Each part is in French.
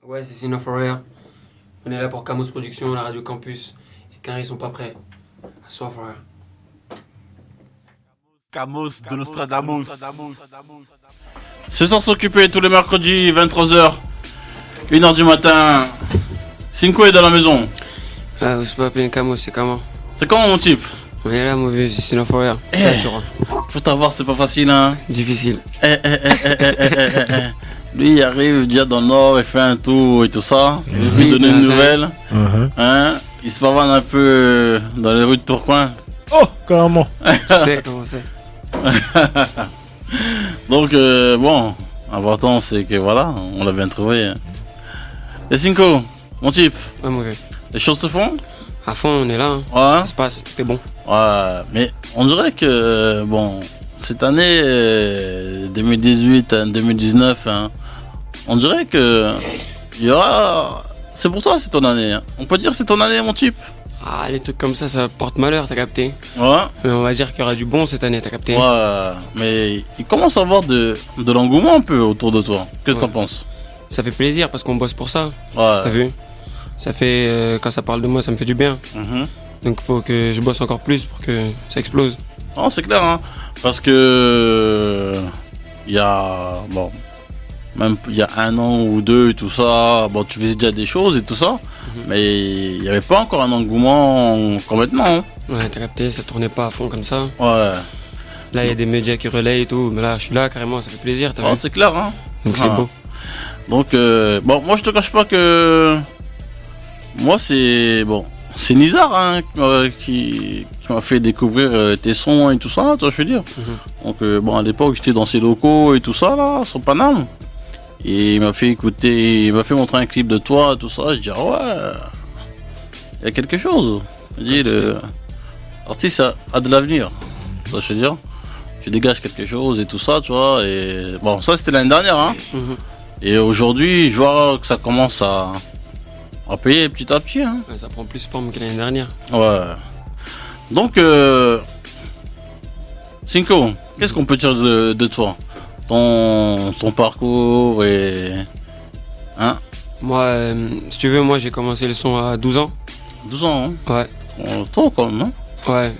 Ouais, c'est Sino Forever. On est là pour Camos Production, la Radio Campus. Et quand ils sont pas prêts, à soir Forever. Camos de Nostradamus. C'est sans s'occuper tous les mercredis, 23h, 1h du matin. Cinco est dans la maison. Ah, vous pas appeler Camos, c'est comment? C'est comment mon type? On est là, mauvais, c'est Sino Forever. Faut t'avoir, c'est pas facile, hein. Difficile. Lui, il arrive déjà dans le nord, il fait un tour et tout ça. Il veut donner une nouvelle. Hein? Il se pavane un peu dans les rues de Tourcoing. Oh, carrément. Tu sais comment c'est. Donc, bon, l'important c'est que voilà, on l'a bien trouvé. Et Cinco, mon type, Ouais, mauvais. les choses se font? À fond, on est là. Hein. Ouais. Ça se passe, tout est bon. Ouais, mais on dirait que, bon, cette année 2018, 2019, hein, on dirait que il y aura. C'est pour toi, c'est ton année. Hein. On peut dire que c'est ton année, mon type. Ah, les trucs comme ça porte malheur, t'as capté. Ouais. Mais on va dire qu'il y aura du bon cette année, t'as capté. Ouais, mais il commence à avoir de l'engouement un peu autour de toi. Qu'est-ce que t'en penses? Ça fait plaisir parce qu'on bosse pour ça. Ouais. T'as vu? Ça fait, quand ça parle de moi, ça me fait du bien. Donc faut que je bosse encore plus pour que ça explose. Non, c'est clair, hein. Parce que il y a bon, même il y a 1 an ou 2 et tout ça, bon, tu faisais déjà des choses et tout ça, mais il n'y avait pas encore un engouement complètement. Hein. Ouais, t'as capté, ça tournait pas à fond comme ça. Ouais. Là, il y a des médias qui relayent et tout, mais là, je suis là carrément, ça fait plaisir, t'as Oh, vu? c'est clair, hein. Donc c'est beau. Donc bon, moi je te cache pas que moi c'est Nizar hein, qui m'a fait découvrir tes sons et tout ça, toi je veux dire. Donc bon, à l'époque j'étais dans ses locaux et tout ça là, sur Paname. Et il m'a fait écouter, il m'a fait montrer un clip de toi et tout ça. Je dis ah ouais, il y a quelque chose. Je dis l'artiste a de l'avenir, ça je veux dire. Tu dégages quelque chose et tout ça, tu vois. Et bon, ça c'était l'année dernière, hein. Et aujourd'hui, je vois que ça commence à payer petit à petit, hein. Ouais, ça prend plus forme que l'année dernière. Ouais. Donc, Cinco, qu'est-ce qu'on peut dire de toi? Ton parcours et... Hein? Moi, si tu veux, moi j'ai commencé le son à 12 ans. 12 ans, hein? Ouais. Bon, tôt quand même, hein? Ouais.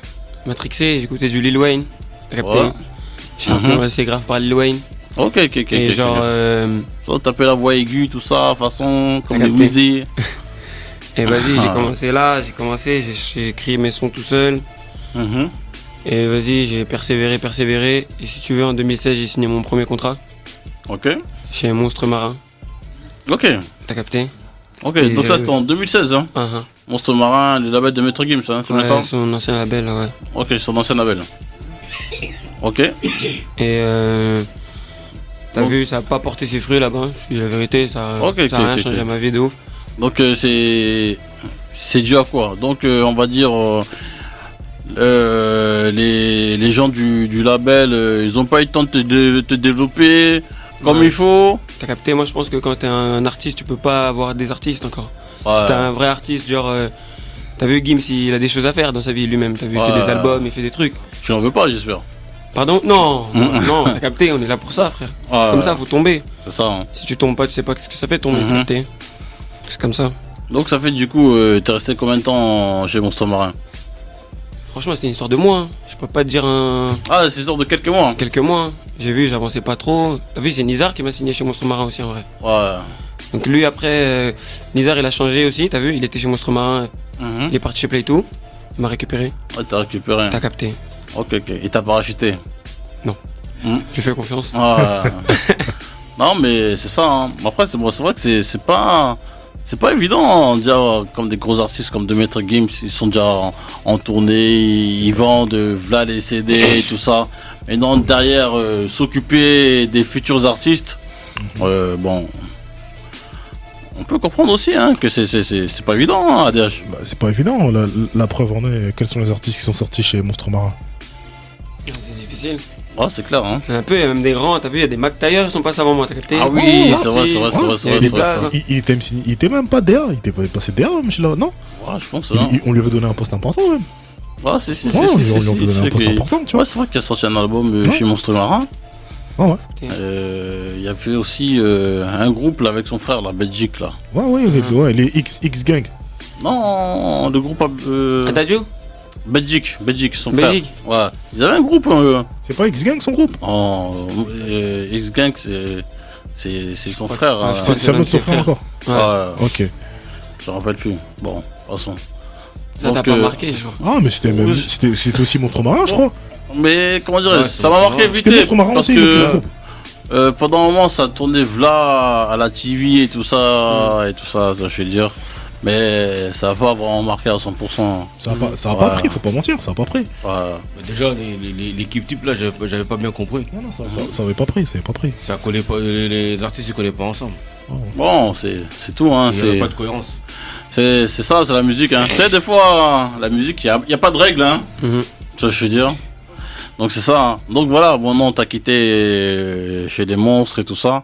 Matrixé, j'écoutais du Lil Wayne. T'as capté? Ouais. J'ai influencé grave par Lil Wayne. Ok. Et genre... Toi, taper la voix aiguë, tout ça, façon, comme T'as des capté. Wheezy. Et vas-y, j'ai commencé là, j'ai écrit mes sons tout seul. Et vas-y, j'ai persévéré. Et si tu veux, en 2016, j'ai signé mon premier contrat Ok. chez Monstre Marin. Ok. T'as capté? Ok, Et donc ça c'était en 2016, hein? Monstre Marin, le label de Maître Gims, hein, c'est bien Ouais, ça? son ancien label, ouais. Ok, son ancien label. Ok. Et t'as Donc- vu, ça a pas porté ses fruits là-bas. Je dis la vérité, ça a rien changé à ma vie de ouf. Donc c'est dû à quoi? Donc on va dire les gens du label, ils ont pas eu le temps de te développer comme Ouais. il faut. T'as capté? Moi, je pense que quand t'es un artiste, tu peux pas avoir des artistes encore. Ouais. Si t'es un vrai artiste, genre... t'as vu, Gims, il a des choses à faire dans sa vie lui-même. T'as vu, il Ouais. fait des albums, il fait des trucs. Tu n'en veux pas, j'espère. Pardon? Non, t'as capté, on est là pour ça, frère. Ouais. C'est comme ça, faut tomber. C'est ça. Hein. Si tu tombes pas, tu sais pas ce que ça fait tomber, t'as capté? C'est comme ça. Donc ça fait du coup, t'es resté combien de temps chez Monstre Marin? Franchement, c'était une histoire de mois. Hein. Je peux pas te dire Ah, c'est histoire de quelques mois. Hein. quelques mois. Hein. J'ai vu, j'avançais pas trop. T'as vu, c'est Nizar qui m'a signé chez Monstre Marin aussi, en vrai. Ouais. Donc lui, après, Nizar, il a changé aussi, t'as vu? Il était chez Monstre Marin, il est parti chez Play2. Il m'a récupéré. Ouais, t'as récupéré. T'as capté? Ok. Et t'as pas racheté? Je fais confiance. Ouais. Non, mais c'est ça. Hein. Après, c'est vrai que c'est pas évident. Hein, déjà, comme des gros artistes comme Maître Gims, ils sont déjà en tournée, ils vendent v'là les CD et tout ça. Mais non, derrière, s'occuper des futurs artistes, bon, on peut comprendre aussi hein, que c'est pas évident, hein, ADH. Bah, c'est pas évident. La preuve en est, quels sont les artistes qui sont sortis chez Monstre Marin? C'est difficile. Ouais, c'est clair. Hein. Un peu, il y a même des grands, t'as vu, il y a des Mac Taylor, ils sont passés avant moi, t'as capté? Ah oui, Oh, c'est vrai. il y a des blazes, hein. Il était même pas DA, il était passé DA même chez là, non? Ouais, je pense. Hein. On lui avait donné un poste important même. Ouais, c'est Ouais, on lui avait donné un poste important, tu vois. Ouais, c'est vrai qu'il a sorti un album chez Monstre Marin. Ah ouais. Il y avait aussi un groupe là avec son frère, la Belgique là. Ouais, les X Gang. Non, le groupe Adagio Belgique, son Belgique. frère. Ouais. Ils avaient un groupe. C'est pas X Gang son groupe? X Gang, c'est son frère. Ouais, C'est un autre son frère encore. Ouais. Ok. Je me rappelle plus. Bon, de toute façon. Ça t'a pas marqué, je crois. Ah, mais c'était aussi Monstre Marin, je crois. Mais comment dire, ça m'a marqué vite C'était Monstre Marin parce aussi, que pendant un moment ça tournait v'là à la TV et tout ça, ça je veux dire. Mais ça va pas vraiment marqué à 100%. Ça a pas pris, faut pas mentir, ça a pas pris. Ouais. Déjà, l'équipe type là, j'avais pas bien compris. Non, ça avait pas pris, Ça collait pas, les artistes ils collaient pas ensemble. Bon, c'est tout, hein. Il y avait pas de cohérence. C'est ça, c'est la musique, hein. Tu sais, des fois, la musique, y a pas de règles, hein. Ça, je veux dire. Donc c'est ça. Hein. Donc voilà, bon non, t'as quitté chez des monstres et tout ça.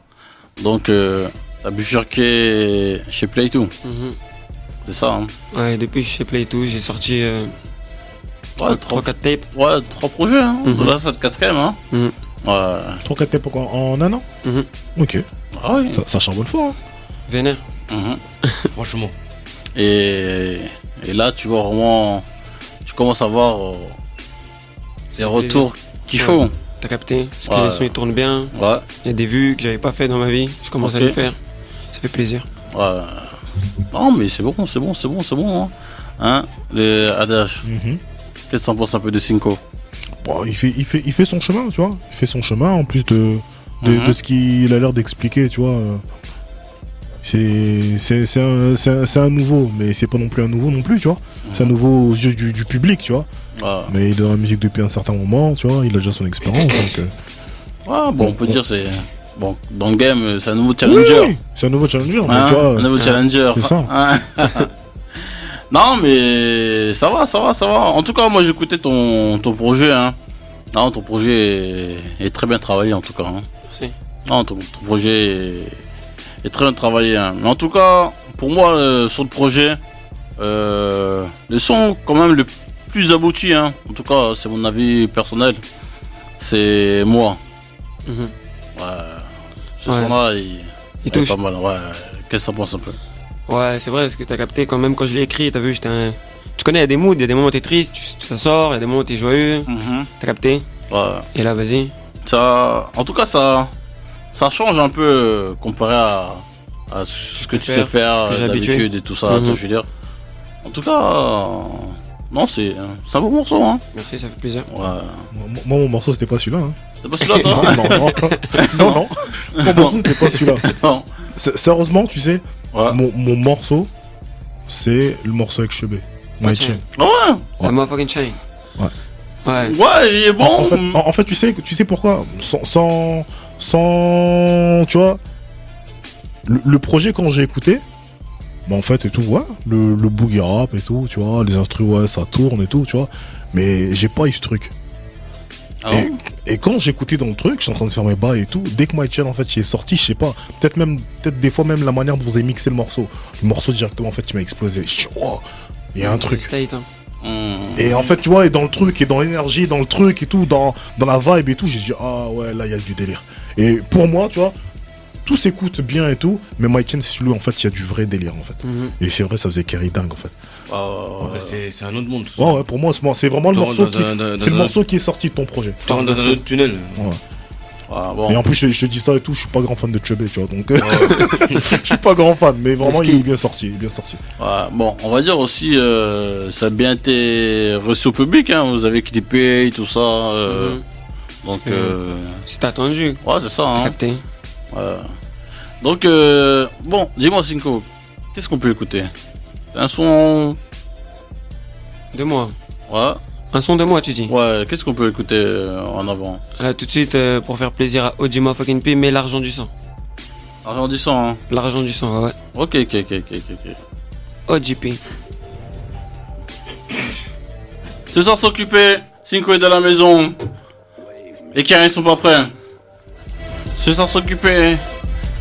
Donc t'as bifurqué chez Play2. C'est ça. Hein. Ouais, depuis chez Play2, j'ai sorti 3-4 tapes. Ouais, 3 projets. Hein. Là, c'est le 4ème. Hein. Ouais. 3-4 tapes en un an. Ok. Ah oui. Ça charbonne fort. Hein. Vénère. Franchement. Et là, tu vois vraiment. Tu commences à voir des retours qu'il faut. T'as capté? Parce que les sons ils tournent bien. Ouais. Il y a des vues que j'avais pas fait dans ma vie. Je commence à les faire. Ça fait plaisir. Ouais. Non, mais c'est bon. Hein, le Adage. Qu'est-ce que t'en penses un peu de Cinco? Bon, il fait son chemin, tu vois. Il fait son chemin en plus de ce qu'il a l'air d'expliquer, tu vois. C'est un nouveau, mais c'est pas non plus un nouveau non plus, tu vois. C'est un nouveau aux yeux du public, tu vois. Mais il est dans la musique depuis un certain moment, tu vois. Il a déjà son expérience, donc. Bon, on peut dire c'est. Bon, dans le game, c'est un nouveau challenger. Oui, c'est un nouveau challenger, hein, tu vois. Un nouveau challenger. C'est ça. Non, mais ça va. En tout cas, moi j'écoutais ton projet. Hein. Non, ton projet est très bien travaillé en tout cas. Hein. Merci. Non, ton projet est très bien travaillé. Hein. Mais en tout cas, pour moi, sur le projet, le son quand même le plus abouti. Hein. En tout cas, c'est mon avis personnel. C'est moi. Ouais. Ce son-là, il touche. est pas mal. Ouais. Qu'est-ce que ça pense un peu? Ouais, c'est vrai, ce que t'as capté quand même quand je l'ai écrit, t'as vu, Tu connais, il y a des moods, il y a des moments où t'es triste, ça sort, il y a des moments où t'es joyeux. T'as capté? Ouais. Et là, vas-y. En tout cas, ça change un peu comparé à ce que tu sais faire d'habitude et tout ça, je veux dire. En tout cas, non, c'est un beau morceau, hein. Merci, ça fait plaisir. Ouais. Moi, mon morceau, c'était pas celui-là. Hein. C'est pas celui-là, toi? Non. Mon morceau, c'était pas celui-là. Non. Sérieusement, tu sais, ouais. mon morceau, c'est le morceau avec Chebé. My Chain. Ah ouais? La motherfucking chain. Ouais. Ouais, il est bon. En fait, tu sais pourquoi? Sans, tu vois, le projet quand j'ai écouté, bah en fait et tout, ouais, le boogie rap et tout, tu vois, les instrus, ouais, ça tourne et tout, tu vois, mais j'ai pas eu ce truc. Et quand j'écoutais dans le truc, je suis en train de faire mes bails et tout, dès que My Chain en fait il est sorti, je sais pas, peut-être des fois même la manière dont vous avez mixé le morceau directement en fait il m'a explosé. Je dis, wow, il y a un truc. State, hein. Et en fait, tu vois, et dans le truc, et dans l'énergie, dans le truc et tout, dans la vibe et tout, j'ai dit, ah ouais, là, il y a du délire. Et pour moi, tu vois, tout s'écoute bien et tout, mais My Chain, c'est celui, en fait, il y a du vrai délire, en fait. Et c'est vrai, ça faisait Kerry dingue, en fait. C'est un autre monde. Ouais, pour moi, c'est vraiment le morceau c'est le morceau qui est sorti de ton projet. Tu rentres dans un autre tunnel. Ouais. Ah, bon. Et en plus, je te dis ça et tout, je suis pas grand fan de Chubby, tu vois, donc je suis pas grand fan, mais vraiment, il est bien sorti, Ouais, bon, on va dire aussi, ça a bien été reçu au public, hein, vous avez clippé et tout ça, donc... C'est attendu. Ouais, c'est ça, hein. Capté. Donc, bon, dis-moi, Cinco, qu'est-ce qu'on peut écouter? Un son... De moi. Ouais. Un son de moi, tu dis? Ouais, qu'est-ce qu'on peut écouter en avant? Là, tout de suite, pour faire plaisir à Ojima fucking P, mais l'argent du sang. L'argent du sang, hein? L'argent du sang, ouais. Ok. OJP. Ce soir s'occuper, Cinco est dans la maison. Et Karin sont pas prêts. Ce soir s'occuper,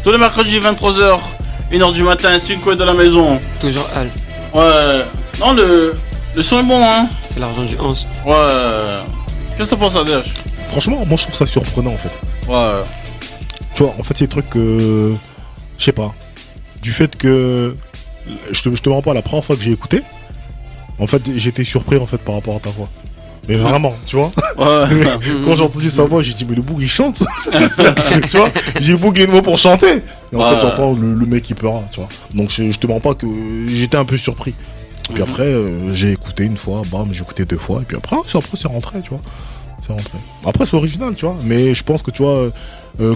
tous les mercredis 23h, 1h du matin, Cinco est dans la maison. Toujours Al. Ouais, non, le son est bon, hein. C'est l'argent du Hans. Ouais. Qu'est-ce que ça pense, Adèche? Franchement, moi, je trouve ça surprenant, en fait. Ouais. Tu vois, en fait, c'est des trucs que. Je sais pas. Du fait que. Je te mens pas, la première fois que j'ai écouté, en fait, j'étais surpris en fait par rapport à ta voix. Mais vraiment, tu vois. Ouais. Quand j'ai entendu sa voix, j'ai dit, mais le Boug il chante. Tu vois, j'ai bouclé une voix pour chanter. Et en fait, j'entends le mec qui pleure, tu vois. Donc, je te mens pas que j'étais un peu surpris. Puis après, j'ai écouté une fois, bam, j'ai écouté 2 fois. Et puis après, c'est rentré, tu vois. C'est rentré. Après, c'est original, tu vois. Mais je pense que, tu vois,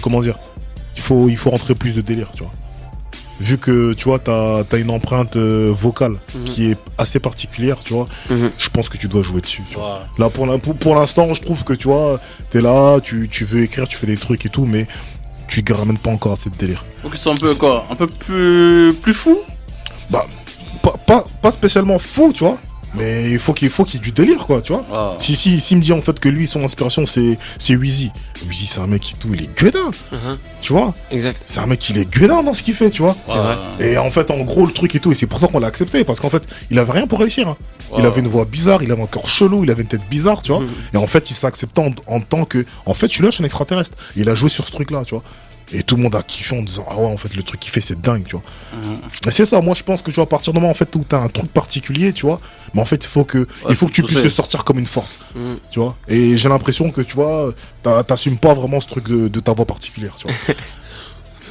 comment dire, il faut rentrer plus de délire, tu vois. Vu que, tu vois, t'as une empreinte vocale qui est assez particulière, tu vois, je pense que tu dois jouer dessus, tu vois. Là, pour l'instant, je trouve que, tu vois, t'es là, tu veux écrire, tu fais des trucs et tout, mais tu ramènes pas encore assez de délire. Donc ils sont un peu quoi, un peu plus fou. Bah, pas spécialement fou, tu vois. Mais il faut qu'il y ait du délire, quoi, tu vois. Ah. Si me dit en fait que lui, son inspiration, c'est Wheezy. Wheezy, c'est un mec qui il est gueudin. Tu vois. Exact. C'est un mec qui est gueudin dans ce qu'il fait, tu vois. C'est vrai. Et en fait, en gros, le truc et tout, et c'est pour ça qu'on l'a accepté, parce qu'en fait, il avait rien pour réussir. Hein. Il avait une voix bizarre, il avait un corps chelou, il avait une tête bizarre, tu vois. Et en fait, il s'est accepté en tant que. En fait, je suis là, je suis un extraterrestre. Et il a joué sur ce truc-là, tu vois. Et tout le monde a kiffé en disant ah ouais en fait le truc qu'il fait c'est dingue, tu vois. Et c'est ça, moi je pense que tu vois à partir du moment en fait où t'as un truc particulier, tu vois, mais en fait il faut que tu puisses te sortir comme une force, tu vois. Et j'ai l'impression que tu vois t'assumes pas vraiment ce truc de ta voix particulière, tu vois.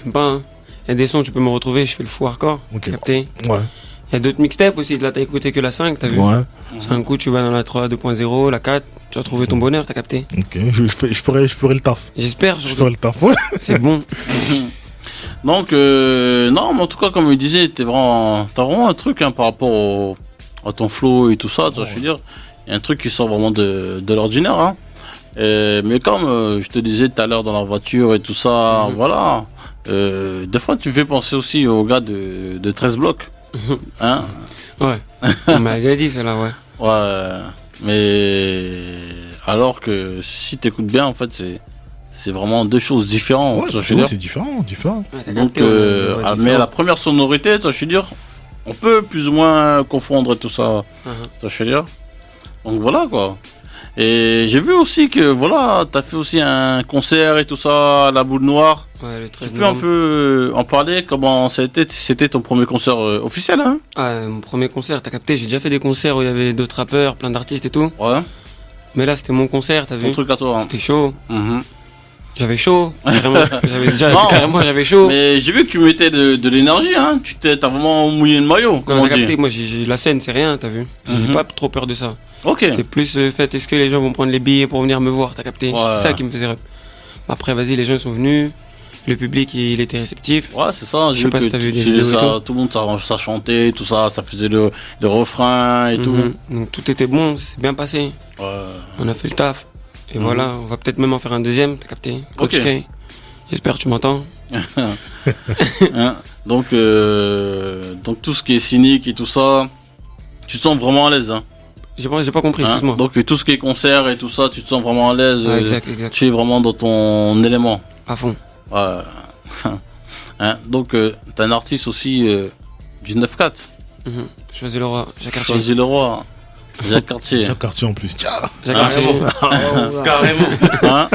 Ben, il y a des sons tu peux me retrouver, je fais le fou hardcore, capté. Ouais. Il y a d'autres mixtapes aussi, là t'as écouté que la 5, t'as vu. Ouais. C'est un coup tu vas dans la 3 2.0, la 4, tu vas trouver ton bonheur, t'as capté. Ok, je ferai le taf. J'espère. Je ferai le taf, ouais. C'est bon. Donc non, mais en tout cas comme je disais, t'as vraiment un truc hein, par rapport à ton flow et tout ça, tu vois, je veux dire, il y a un truc qui sort vraiment de l'ordinaire. Hein. Mais comme je te disais tout à l'heure dans la voiture et tout ça, voilà. Des fois tu me fais penser aussi aux gars de 13 blocs. Hein? Ouais. On m'a déjà dit celle-là, ouais. Ouais. Mais alors que si t'écoutes bien, en fait, c'est vraiment deux choses différentes. Ouais, c'est différent. Ouais, Donc, mais la première sonorité, je veux dire, on peut plus ou moins confondre tout ça. Je veux dire. Donc voilà quoi. Et j'ai vu aussi que voilà, t'as fait aussi un concert et tout ça à la Boule Noire. Ouais, le 13 tu peux un peu en parler, comment c'était ton premier concert officiel, hein? Ah, mon premier concert, t'as capté, j'ai déjà fait des concerts où il y avait d'autres rappeurs, plein d'artistes et tout. Ouais. Mais là, c'était mon concert, t'as vu? Ton truc à toi. Hein. C'était chaud. J'avais chaud, carrément, j'avais chaud. Mais j'ai vu que tu mettais de l'énergie, hein. T'as vraiment mouillé le maillot, comme on dit. Capté, moi, la scène, c'est rien, t'as vu? J'ai pas trop peur de ça. Ok. C'était plus le fait, est-ce que les gens vont prendre les billets pour venir me voir, t'as capté? C'est ça qui me faisait rêve. Après, vas-y, les gens sont venus. Le public, il était réceptif. Ouais, c'est ça. Je sais pas si t'as vu des vidéos et tout. Tout le monde ça chantait, tout ça, ça faisait le refrain et tout. Donc tout était bon, ça s'est bien passé. Ouais. On a fait le taf. Et voilà, on va peut-être même en faire un deuxième, t'as capté? Coach K. J'espère que tu m'entends. Hein, donc tout ce qui est cynique et tout ça, tu te sens vraiment à l'aise. Hein. J'ai pas compris, excuse-moi. Donc tout ce qui est concert et tout ça, tu te sens vraiment à l'aise. Exact. Tu es vraiment dans ton élément. À fond. Ouais. Hein, donc t'as un artiste aussi du 9-4. Choisis le roi, Jacques Cartier. Choisis le roi. Jacques Cartier. Jacques Cartier en plus. Jacques Cartier. Carrément. Hein,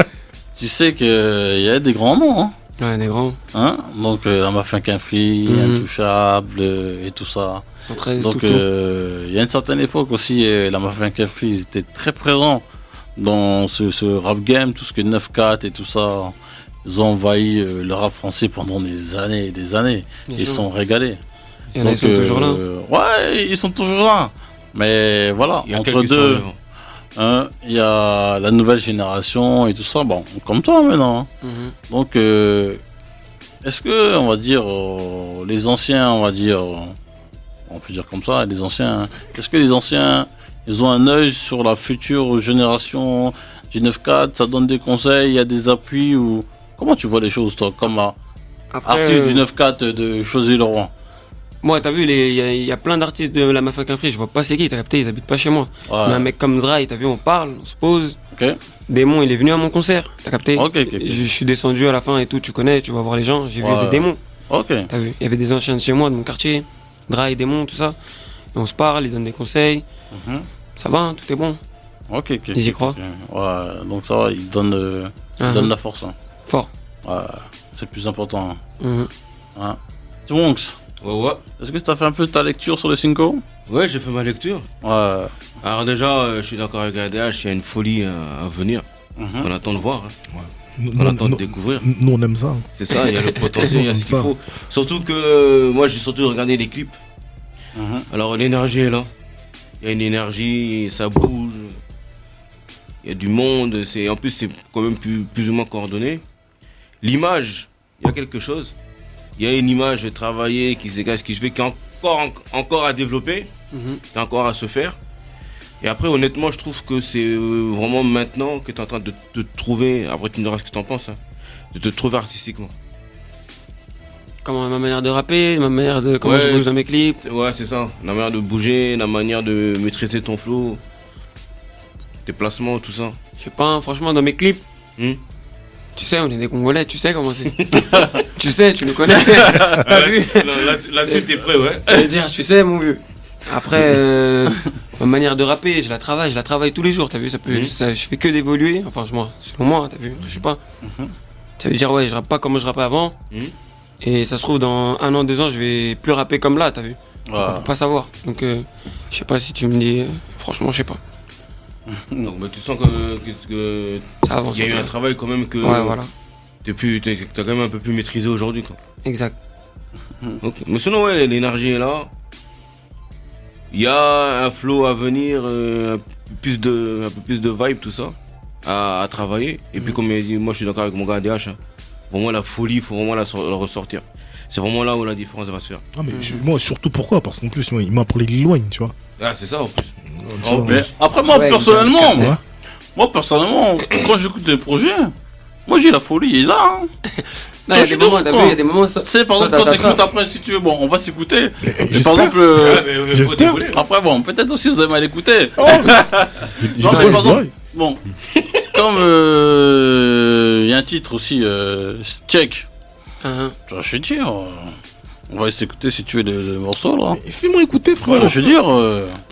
tu sais qu'il y a des grands noms. Hein. Ouais, des grands. Hein, donc la Mafia Quinfri, Intouchable et tout ça. 113, donc il y a une certaine époque aussi, la Mafia Quinfri, ils étaient très présents dans ce rap game, tout ce qui est 9-4 et tout ça. Ils ont envahi le rap français pendant des années et des années. Ils sont régalés. Et ils sont toujours là. Ouais, ils sont toujours là. Mais voilà, entre deux, il y a la nouvelle génération et tout ça. Bon, comme toi maintenant. Donc, est-ce que, on va dire, les anciens, on peut dire comme ça, les anciens, est-ce que les anciens, ils ont un œil sur la future génération du 9-4, ça donne des conseils, il y a des appuis ou comment tu vois les choses toi, comme artiste du 9-4 de Choisy-le-Roi? Moi, t'as vu, il y a plein d'artistes de la Mafia Quinfri, je vois pas c'est qui, t'as capté, ils habitent pas chez moi. Ouais. Mais un mec comme Dry, t'as vu, on parle, on se pose. Okay. Démon, il est venu à mon concert, t'as capté. Okay. Je suis descendu à la fin et tout, tu connais, tu vas voir les gens, j'ai vu des démons. T'as vu, il y avait des anciens de chez moi, de mon quartier, Dry, Démon, tout ça. Et on se parle, ils donnent des conseils. Ça va, hein, tout est bon. Ils y croient. Ouais, donc ça va, ils donnent la force. Hein. Fort. Ouais, c'est le plus important. Mhm. Hein. Wonks, Ouais. est-ce que tu as fait un peu ta lecture sur les Cinco? Ouais, j'ai fait ma lecture. Ouais. Alors déjà, je suis d'accord avec ADH, il y a une folie à venir. Mhm. On attend de voir, hein. On Nous, attend de nous- découvrir. nous, on aime ça. C'est ça, il y a le potentiel, il y a ce qu'il Ça. faut. Surtout que moi, j'ai surtout regardé les clips. Mhm. Alors l'énergie est là. Il y a une énergie, ça bouge. Il y a du monde. En plus, c'est quand même plus ou moins coordonné. L'image, il y a quelque chose. Il y a une image travaillée qui se dégage, qui se fait, qui est encore à développer, Mhm. qui est encore à se faire. Et après, honnêtement, je trouve que c'est vraiment maintenant que tu es en train de te trouver. Après, tu me diras ce que tu en penses. Hein, de te trouver artistiquement. Comment ma manière de rapper, ma manière de comment Ouais. je bouge dans mes clips. Ouais, c'est ça. La manière de bouger, la manière de maîtriser ton flow, tes placements, tout ça. Je sais pas, hein, franchement, dans mes clips, Hmm. tu sais, on est des Congolais, tu sais comment c'est. Tu sais, tu nous connais. T'as vu? Là-dessus, t'es prêt, ouais. Ça veut dire, tu sais, mon vieux. Après, ma manière de rapper, je la travaille tous les jours, t'as vu, je fais que d'évoluer, enfin, selon moi, t'as vu, je sais pas. Ça veut dire, ouais, je rappe pas comme je rappais avant, Mhm. et ça se trouve, dans 1 an, 2 ans, je vais plus rapper comme là, t'as vu. Donc, on peut pas savoir. Donc, je sais pas si tu me dis, franchement, je sais pas. Donc, bah, tu sens que Ça avance. il y a eu en tout un travail quand même que cas. Ouais, voilà, t'as quand même un peu plus maîtrisé aujourd'hui, quoi. exact. Ok. Mais sinon, ouais, l'énergie est là. Il y a un flow à venir, un peu plus de vibe, tout ça, à travailler. Et puis, comme il dit, moi je suis d'accord avec mon gars ADH, hein. Vraiment la folie, il faut vraiment la ressortir. C'est vraiment là où la différence va se faire. Ah, mais moi, surtout pourquoi? Parce qu'en plus, moi, il m'a appelé Lil Wayne, tu vois. Ah, c'est ça en plus. Tu vois, Mais après, moi, Ouais, personnellement, exact. Ouais. moi, personnellement, quand j'écoute des projets, moi, j'ai la folie, il est là. Hein. Non, il y a je des suis moments, t'as vu, d'accord. il y a des moments. Tu sais, par soit exemple, quand t'as t'écoutes ta après, si tu veux, bon, on va s'écouter. Mais par j'espère. exemple, Faut j'espère. décoller. après, bon, peut-être aussi vous avez mal écouté. J'ai Non, pas mais eu par le exemple, oreille. bon, comme il y a un titre aussi, Check. Uh-huh. Je vais dire, on va s'écouter si tu veux le morceau là. Mais fais-moi écouter, frère. Voilà, je veux dire,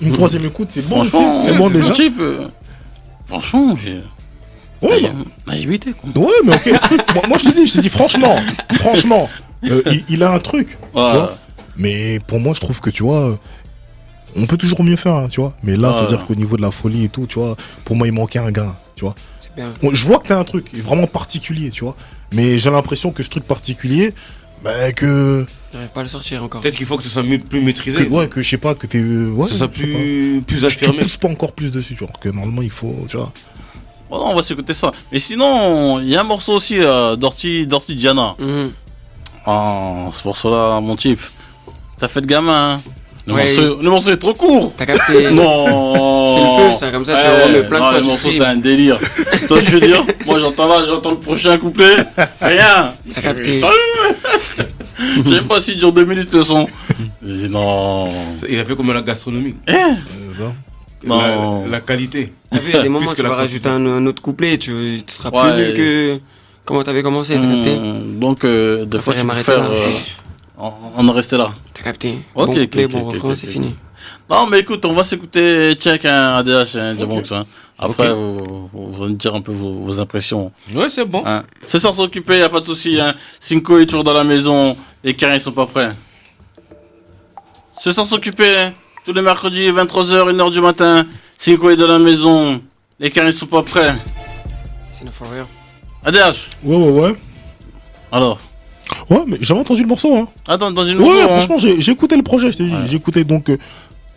Une troisième écoute, c'est bon. franchement, C'est bon c'est déjà. un type, franchement, j'ai Ouais, bah, naïveté quoi. ouais, mais ok. moi, je t'ai dit franchement, il a un truc. Ouais. Tu vois. Mais pour moi, je trouve que, tu vois, on peut toujours mieux faire, hein, tu vois. Mais là, ça veut Ouais. dire qu'au niveau de la folie et tout, tu vois, pour moi, il manquait un grain, tu vois. C'est bien. Bon, je vois que t'as un truc vraiment particulier, tu vois. Mais j'ai l'impression que ce truc particulier, bah, que J'arrive pas à le sortir encore. Peut-être qu'il faut que ce soit plus maîtrisé. ouais, que je sais pas, que t'es, ouais, Que ce soit je sais pas. plus Tu affirmé. pousses pas encore plus dessus, tu vois. Que normalement, il faut, tu vois. Bon, on va s'écouter ça. Mais sinon, il y a un morceau aussi d'Orti Diana. Mhm. Ah, ce morceau-là, mon type. T'as fait de gamin, hein. Ouais. Le morceau est trop court. T'as capté. Non. C'est le feu, ça, comme ça, tu Ouais, remets plein de non, fois, le tu morceau, stream. c'est un délire. Toi, je veux dire, moi, j'entends le prochain couplet. Rien. T'as capté. Je sais pas s'il dure 2 minutes le son. Je dis non. Il a fait comme la gastronomie. Non. La qualité. T'as vu, il y a des moments Plus où que tu la vas rajouter un autre couplet, tu seras plus Ouais. nul que comment t'avais commencé, t'as capté. Donc, des fois, tu peux m'arrêter faire. là. On en restait là. T'as capté. Ok, Bon ok, couplet, ok, bon ok, refrain, ok, c'est ok. fini. Non, mais écoute, on va s'écouter Check, ADH, Diamonx. Hein. Après, vous allez me dire un peu vos impressions. Ouais, c'est bon. Hein. Ce soir, s'occuper, y a pas de souci. Hein. Cinco est toujours dans la maison. Les carrés sont pas prêts. Ce soir, s'occuper, hein. Tous les mercredis, 23h, 1h du matin. Cinco est dans la maison. Les carrés sont pas prêts. C'est no for real. ADH, Ouais. alors. Ouais, mais j'avais entendu le morceau, hein. Attends, dans une Ouais, morceau, hein. franchement, j'ai écouté le projet, je t'ai dit. Ouais. J'ai écouté, donc,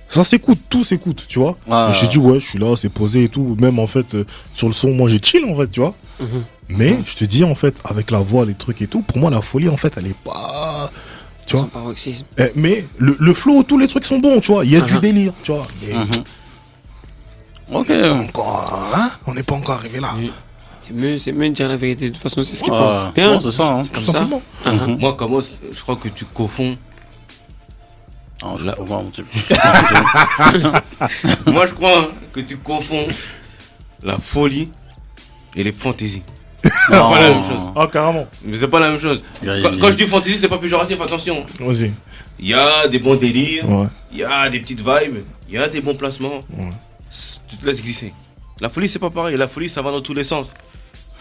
ça s'écoute, tout s'écoute, tu vois. Ouais. Et j'ai dit, ouais, je suis là, c'est posé et tout. Même, en fait, sur le son, moi, j'ai chill, en fait, tu vois. Mhm. Mais, je te dis, en fait, avec la voix, les trucs et tout, pour moi, la folie, en fait, elle est pas. Tu Sans vois. paroxysme. Mais le flow, tous les trucs sont bons, tu vois. Il y a du Uh-huh. délire, tu vois. Mais Ok. pas encore, hein. On n'est pas encore arrivé là. C'est mieux de dire la vérité. De toute façon, c'est ce qu'il Ouais. pense. C'est bien. Bon, c'est ça, hein. Comme Tout ça. simplement. Uh-huh. Moi, comme je crois que tu confonds. Non, je la faut voir, mon type. Moi, je crois que tu confonds la folie et les fantaisies. C'est Non. pas la même chose. Ah, carrément. Mais c'est pas la même chose. Quand je dis fantaisie, c'est pas péjoratif, attention. Vas-y. Il y a des bons délires, Ouais. il y a des petites vibes, il y a des bons placements. Ouais. Tu te laisses glisser. La folie, c'est pas pareil. La folie, ça va dans tous les sens.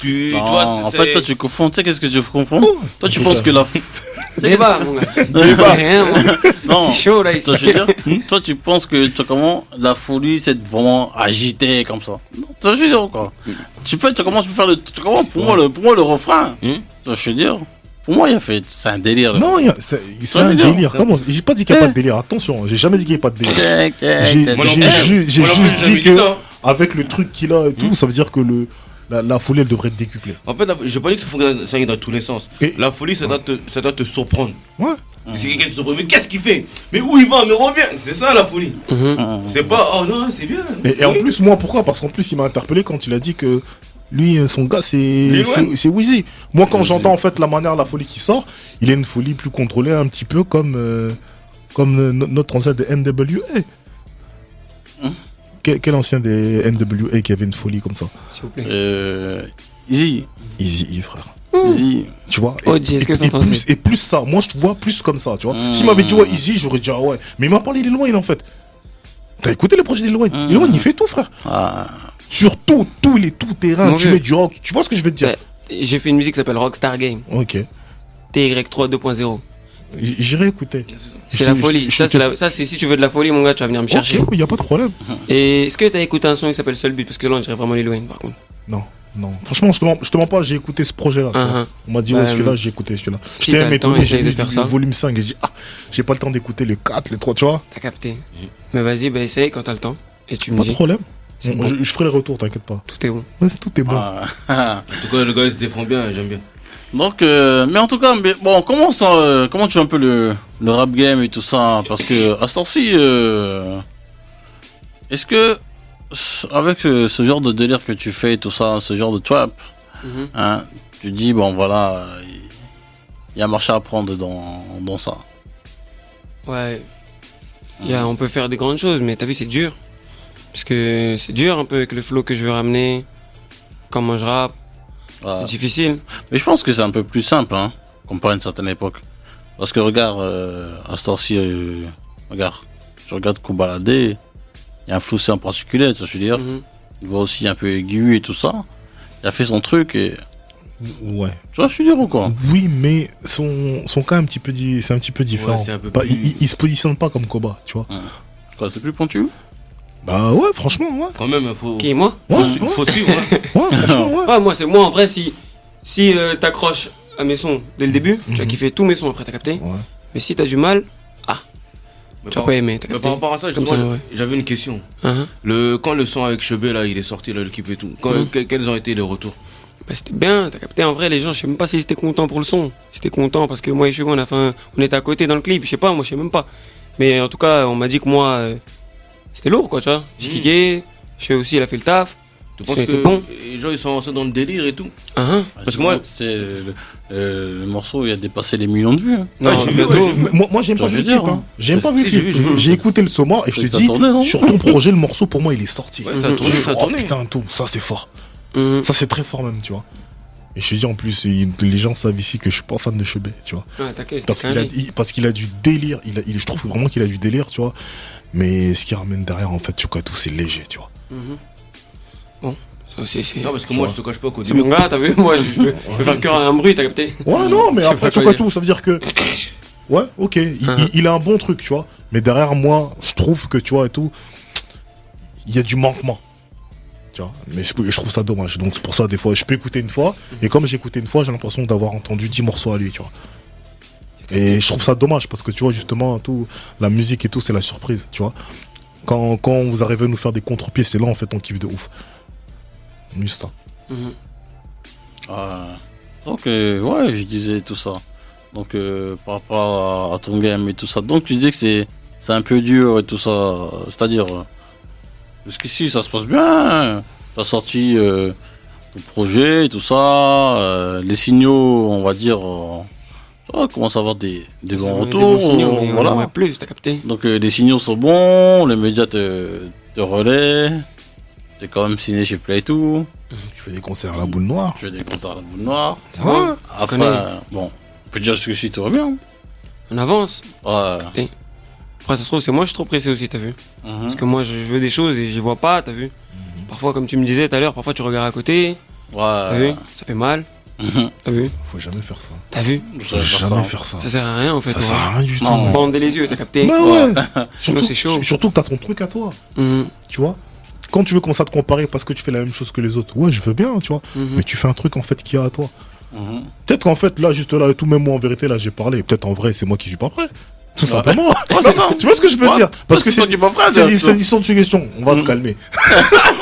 Non, toi, en fait, toi, tu confonds. Tu sais, qu'est-ce que tu confonds? Oh, Toi, tu penses que la. Débat, mon gars. Débat. Rien, moi. Non. C'est chaud, là, ici. Toi, je veux dire, toi, tu penses que comment la folie, c'est vraiment agité comme ça. Non, toi, je veux dire quoi. Tu peux faire pour moi le refrain. Toi, je veux dire, pour moi, c'est un délire. Non, c'est un délire. Comment? J'ai pas dit qu'il n'y a pas de délire. Attention, j'ai jamais dit qu'il n'y a pas de délire. J'ai juste dit que avec le truc qu'il a et tout, ça veut dire que la folie, elle devrait être décuplée. En fait, j'ai pas dit que ça aille dans tous les sens. Et- La folie, ça doit te surprendre. Ouais. Si quelqu'un te surprend, mais qu'est-ce qu'il fait? Mais où il va? Mais reviens. C'est ça la folie. C'est pas, oh non, c'est bien. Et en Oui. plus, moi, pourquoi? Parce qu'en plus, il m'a interpellé quand il a dit que lui, son gars, Lil Wayne. c'est Wheezy. Moi, quand Wheezy. j'entends en fait la manière, la folie qui sort, il a une folie plus contrôlée, un petit peu comme notre ancien des NWA. Quel ancien des NWA qui avait une folie comme ça? S'il vous plaît. Easy. Easy, frère. Easy. Tu vois? OG, est-ce que t'entends ça? Et plus ça, moi je te vois plus comme ça, tu vois. S'il m'avait dit ouais, Easy, j'aurais dit ah ouais. Mais il m'a parlé Lil Wayne en fait. T'as écouté les projets de Lil Wayne? Lil Wayne, il fait tout, frère. Ah. Sur tout, il est tout terrain. Mon Tu vieux. mets du rock. Tu vois ce que je veux te dire? J'ai fait une musique qui s'appelle Rockstar Game. Ok. TY3 2.0. J'irai écouter. C'est la folie. Ça, c'est si tu veux de la folie, mon gars, tu vas venir me chercher. Ok, y a pas de problème. Et est-ce que t'as écouté un son qui s'appelle Seul But? Parce que là, on dirait vraiment Lil Wayne, par contre. Non. Franchement, je te mens pas, j'ai écouté ce projet-là. tu vois. On m'a dit, ouais, celui-là, j'ai écouté celui-là. si J'étais t'as le temps, étonné, j'ai essaye de vu faire le ça. volume 5 et j'ai dit, ah, j'ai pas le temps d'écouter les 4, les 3, tu vois. T'as capté. Mais vas-y, bah essaye quand t'as le temps. Et tu me Pas de dis. problème. C'est bon. Je ferai les retours, t'inquiète pas. Tout est bon. Ouais, tout est bon. Ah. En tout cas, le gars, il se défend bien, j'aime bien. Donc, mais en tout cas, bon, comment tu vois un peu le rap game et tout ça? Parce que à ce temps-ci, est-ce que avec ce genre de délire que tu fais et tout ça, ce genre de trap, hein, tu dis bon voilà, il y a un marché à prendre dans ça. Ouais. On peut faire des grandes choses, mais t'as vu, c'est dur. Parce que c'est dur un peu avec le flow que je veux ramener. Comment je rappe. Voilà. C'est difficile. Mais je pense que c'est un peu plus simple, hein, comparé à une certaine époque. Parce que regarde, à ce temps-ci, regarde, je regarde Kobalade, il y a un flou en particulier, ça je veux dire. Il voit aussi un peu aigu et tout ça. Il a fait son truc et. Ouais. Tu vois, je suis dire ou quoi? Oui, mais son cas c'est un petit peu différent. Ouais, c'est un peu Pas- plus- il se positionne pas comme Koba, tu vois. Quoi, c'est plus pointu? Bah ouais, franchement, ouais. Quand même, faut, Qui, moi? Ouais, faut suivre. Hein. Ouais, franchement, ouais. Ouais, moi en vrai, si t'accroches à mes sons dès le début, tu vas kiffer tous mes sons après, t'as capté? Ouais. Mais si t'as du mal, Mais tu vas par- pas aimer, t'as mais capté? par rapport à ça, C'est comme justement, ça, ouais. j'avais une question. Uh-huh. Quand le son avec Chebet, là, il est sorti, là, le clip et tout, quels ont été les retours? Bah, c'était bien, t'as capté? En vrai, les gens, je sais même pas s'ils étaient contents pour le son. Ils étaient contents parce que moi et Cheveux, on était à côté dans le clip, je sais pas, moi je sais même pas. Mais en tout cas, on m'a dit que moi, c'était lourd quoi, tu vois. J'ai kické, Cheveux aussi, il a fait le taf. Tu penses C'était que bon. les gens, ils sont rentrés dans le délire et tout? Uh-huh. Parce que moi- c'est le morceau, il a dépassé les millions de vues. Hein. Non, j'ai vu, bientôt. ouais, j'ai vu. Mais moi j'aime Tu pas vois, vu je le veux clip. dire, Hein. J'aime pas vu le Si, j'ai vu, clip. j'ai vu. J'ai écouté le Soma et je te Ça dis, tournait, non sur ton projet, le morceau pour moi il est sorti. Ouais, ça a tourné, J'ai ça a fait, oh tourné. putain, tout, ça c'est fort. Mhm. Ça c'est très fort même, tu vois. Et je te dis en plus, les gens savent ici que je suis pas fan de Chebet, tu vois. Ouais, t'inquiète, Parce c'était parce qu'il a du délire. Je trouve vraiment qu'il a du délire, tu vois. Mais ce qui ramène derrière, en fait, tu vois, tout c'est léger, tu vois. Bon, ça aussi, c'est. Non, parce que moi, je te cache pas qu'au C'est début. mon gars, t'as vu? Moi, je peux faire cœur à un bruit, t'as capté? Ouais, non, mais Je sais après, pas tu quoi vois dire. tout, ça veut dire que. Ouais, ok, il a un bon truc, tu vois. Mais derrière moi, je trouve que, tu vois, et tout, il y a du manquement. Tu vois. Mais je trouve ça dommage. Donc c'est pour ça, des fois, je peux écouter une fois. Et comme j'ai écouté une fois, j'ai l'impression d'avoir entendu 10 morceaux à lui, tu vois. Et je trouve ça dommage parce que, tu vois, justement, tout, la musique et tout, c'est la surprise, tu vois. Quand vous arrivez à nous faire des contre-pieds, c'est là, en fait, on kiffe de ouf. Juste ça. Mhm. Donc, ouais, je disais tout ça. Donc, par rapport à ton game et tout ça. Donc, tu disais que c'est un peu dur et tout ça. C'est-à-dire, jusqu'ici, ça se passe bien. T'as sorti ton projet et tout ça. Les signaux, on va dire, on commence à avoir des bons retours. Des bons signaux, mais on voilà. aimerait plus, t'as capté? Donc, les signaux sont bons. Les médias te relaient. T'es quand même signé chez Play et tout. Je fais des concerts à la boule noire. Je fais des concerts à la boule noire. Ça va? Après, connais. bon, on peut dire que si tout va bien. On avance. Ouais. Après, ça se trouve, c'est moi, je suis trop pressé aussi, t'as vu? Parce que moi, je veux des choses et je les vois pas, t'as vu? Parfois, comme tu me disais tout à l'heure, parfois tu regardes à côté, T'as Ouais. vu? Ça fait mal. T'as vu? Faut jamais faire ça. T'as vu? Faut jamais faire ça. Ça sert à rien en fait. Ça sert à rien du tout. Non. Bander les yeux, t'as capté? Bah ouais. Sinon c'est chaud. Surtout que t'as ton truc à toi, Mhm. tu vois. Quand tu veux commencer à te comparer parce que tu fais la même chose que les autres, ouais, je veux bien, tu vois. Mhm. Mais tu fais un truc en fait qui est à toi. Mhm. Peut-être qu'en fait, là, juste là, et tout, même moi en vérité, là, j'ai parlé. Peut-être en vrai, c'est moi qui suis pas prêt. Tout simplement. Ouais, c'est ça. Tu vois ce que je veux Ouais, dire? Parce que c'est toi qui es pas prêt, c'est c'est une histoire de suggestion. On va se calmer.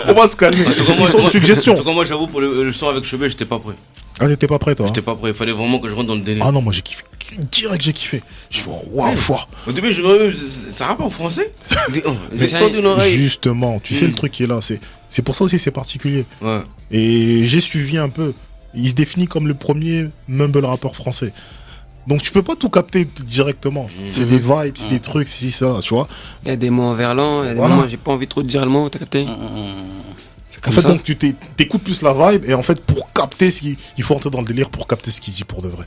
On va se calmer. En tout cas, C'est une histoire de en suggestion. tout cas, moi, j'avoue, pour le son avec Chebet, j'étais pas prêt. Ah, t'étais pas prêt, toi? J'étais pas prêt. Il fallait vraiment que je rentre dans le délai. Ah non, moi j'ai kiffé. Direct, j'ai kiffé. Je fais waouh, fort. Au début, je me disais, ça rappe en français? J'ai tendu une oreille. Justement, tu sais, le truc qui est là, c'est pour ça aussi c'est particulier. Ouais. Et j'ai suivi un peu. Il se définit comme le premier mumble rappeur français. Donc tu peux pas tout capter directement. C'est des vibes, c'est des trucs, c'est ça, tu vois. Il y a des mots en verlan, il y a des Voilà. mots, j'ai pas envie trop de dire le mot, t'as capté? C'est En comme fait, ça. donc tu t'écoutes plus la vibe et en fait, pour capter ce qu'il il faut entrer dans le délire pour capter ce qu'il dit pour de vrai.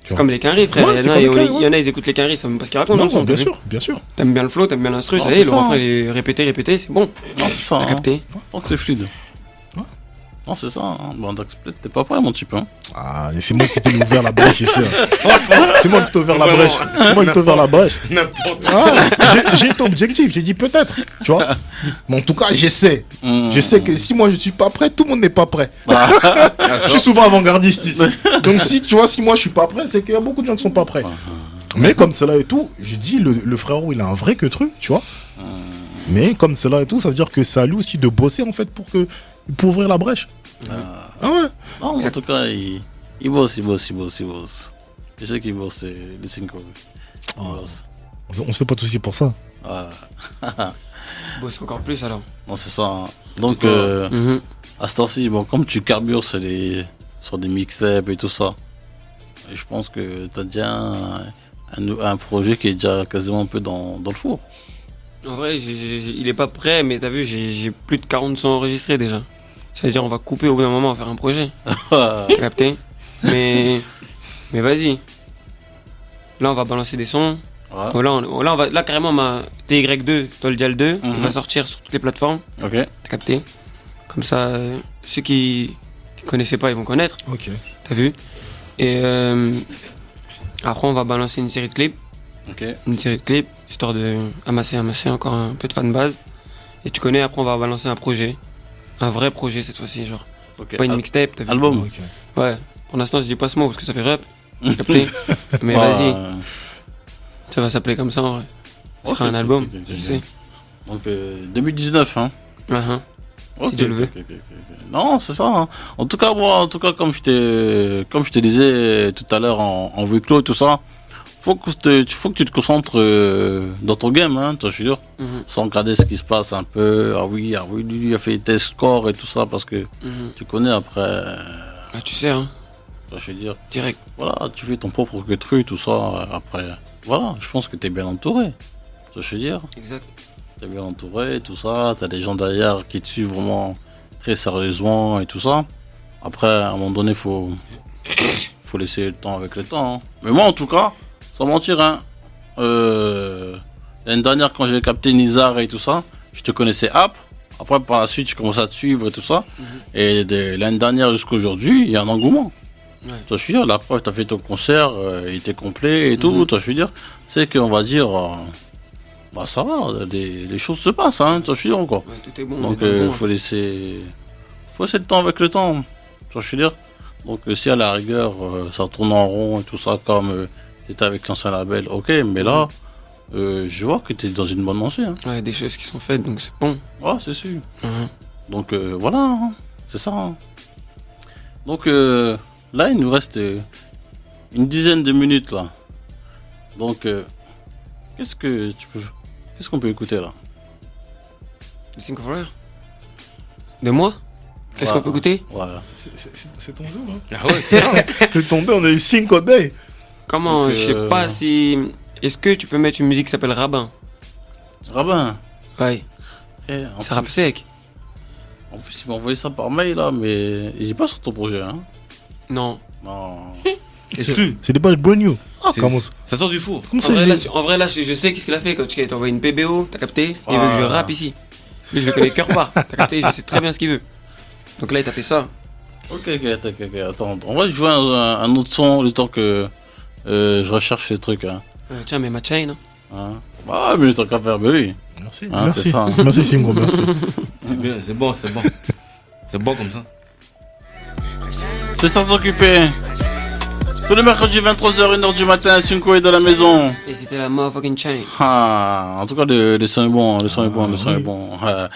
C'est comme les quinries, frère. Ouais, il y c'est en a, comme les ils- quinries, il y en a, ils écoutent les quinries, ça même pas ce qu'ils racontent dans le son. bien t'as vu? sûr, bien sûr. T'aimes bien le flow, t'aimes bien l'instru, Non, ça y c'est est, le ça, refrain, hein. il est répété, c'est bon. Non, c'est ça. T'as Hein. capté? Donc c'est fluide. Ouais. Non, c'est ça. Hein. Bon, donc, t'es pas prêt, mon type. Hein. Ah, et c'est moi qui t'ai ouvert la brèche ici. Hein. C'est moi qui t'ai ouvert la brèche. C'est moi qui t'ai ouvert la brèche. N'importe Ah, j'ai été objectif, j'ai dit peut-être, tu vois. Mais en tout cas, j'essaie. Je sais que si moi je suis pas prêt, tout le monde n'est pas prêt. Je suis souvent avant-gardiste ici. Donc si tu vois, si moi je suis pas prêt, c'est qu'il y a beaucoup de gens qui sont pas prêts. Mais comme cela et tout, j'ai dit le frérot il a un vrai que truc, tu vois. Mais comme cela et tout, ça veut dire que c'est à lui aussi de bosser en fait pour ouvrir la brèche. Ah ouais. Non, mais en tout cas, il bosse. Je sais qu'il bosse, les 5 ans. Il bosse. On se fait pas de soucis pour ça. Ouais. Bosse encore plus alors. Non, c'est ça. Hein. Donc, Mhm. à ce temps-ci, bon, comme tu carbures sur des mixtapes et tout ça, et je pense que t'as déjà un projet qui est déjà quasiment un peu dans le four. En vrai, il est pas prêt, mais t'as vu, j'ai plus de 40 sons enregistrés déjà. Ça veut dire on va couper au bout d'un moment, on va faire un projet. T'as capté? Mais vas-y. Là, on va balancer des sons. Ouais. Oh, là, là, carrément, ma TY2, Toldial 2, il va sortir sur toutes les plateformes. Ok. T'as capté? Comme ça, ceux qui connaissaient pas, ils vont connaître. Ok. T'as vu? Et après, on va balancer une série de clips. Ok. Une série de clips, histoire de amasser encore un peu de fanbase. Et tu connais, après, on va balancer un projet. Un vrai projet cette fois-ci, genre. Ok. Pas une mixtape, t'as vu? Album. Ok. Ouais. Pour l'instant, je dis pas ce mot parce que ça fait rap. T'as capté? Mais Ouais. vas-y, ça va s'appeler comme ça en vrai. Ce sera Ok, un album, ok, ok, je ok. sais. Donc 2019, hein. Uh-huh. Si Ok, Dieu le veut. ok, ok, ok. Non, c'est ça. Hein. En tout cas, moi, comme je te disais tout à l'heure en huis clos et tout ça, faut que tu te concentres dans ton game, hein, toi, je suis sûr, Mhm. sans regarder ce qui se passe un peu. Ah oui, lui il a fait tes scores et tout ça parce que Mhm. tu connais après. Ah, tu sais, hein, Je veux dire, direct. voilà, tu fais ton propre truc, tout ça. Après, voilà, je pense que t'es bien entouré. Je veux dire. Exact. T'es bien entouré, tout ça, t'as des gens derrière qui te suivent vraiment très sérieusement et tout ça. Après, à un moment donné, faut laisser le temps avec le temps. Hein. Mais moi, en tout cas, sans mentir, hein, l'année dernière, quand j'ai capté Nizar et tout ça, je te connaissais App. Après, par la suite, je commençais à te suivre et tout ça. Et de l'année dernière jusqu'à aujourd'hui, il y a un engouement. Ouais. Toi, je veux dire, la preuve, t'as fait ton concert, il était complet et tout. Toi, je veux dire, c'est qu'on va dire, bah ça va, les choses se passent, hein. Toi, je suis dire encore. Ouais, tout est bon. Donc, on est dans le bon, faut laisser le temps avec le temps. Toi, je veux dire. Donc, si à la rigueur, ça tourne en rond et tout ça, comme t'étais avec l'ancien label, ok, mais là, je vois que t'es dans une bonne lancée. Hein. Ouais, des choses qui sont faites, donc c'est bon. Ouais, c'est sûr. Mhm. Donc voilà, hein. C'est ça. Hein. Donc là, il nous reste une dizaine de minutes là. Donc qu'est-ce qu'on peut écouter là? Le Think of Rare. De moi? Qu'est-ce qu'on peut écouter? Voilà. C'est ton jour, hein. Ah ouais, c'est ça. C'est ton day, on est 5 day. Comment? Donc, Je sais pas si. Est-ce que tu peux mettre une musique qui s'appelle Rabbin? Rabbin. Ouais, Eh, c'est rap sec. en plus, il m'a envoyé ça par mail là, mais il est pas sur ton projet. Hein. Non. Non. Exclu. C'est des balles brand new. Ah, C'est- comment ça? Ça sort du four. Comment En ça? vrai, il là, est- en vrai, là, je sais qu'est-ce qu'il a fait quand il t'a envoyé une PBO, t'as capté? Il veut que je rappe ici. Lui, je le connais cœur part. T'as capté? Je sais très bien ce qu'il veut. Donc là, il t'a fait ça. Ok, attends. On va jouer un autre son le temps que je recherche les trucs. Hein. Tiens, mais ma chain. Hein. Ah, mais tant qu'à faire, bah oui. Merci, Ah, merci. c'est ça, hein. Merci Singo, merci. C'est bien, c'est bon. C'est bon comme ça. C'est sans s'occuper. Tous les mercredis 23h, 1h du matin, Cinco est dans la maison. Et c'était la motherfucking chain. Ah, en tout cas, le son est bon, le son est bon. Ah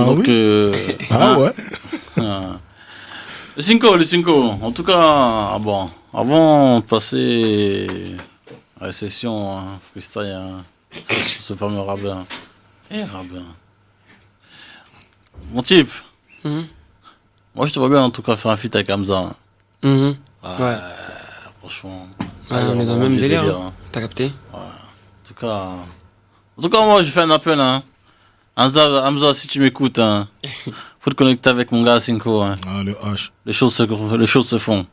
Donc, oui. Ah ouais. Le Cinco. En tout cas, bon, avant de passer à la session freestyle, ce fameux rabbin. Rabbin. Mon type, moi je te vois bien en tout cas faire un feat avec Hamza. Ouais. Franchement. Ouais, on est dans le même délire. Hein. T'as capté? En tout cas, moi je fais un appel. Hein. Hamza, si tu m'écoutes, hein, faut te connecter avec mon gars Cinco. Hein. Ah, le H. Les choses se font.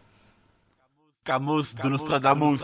Camos de Nostradamus.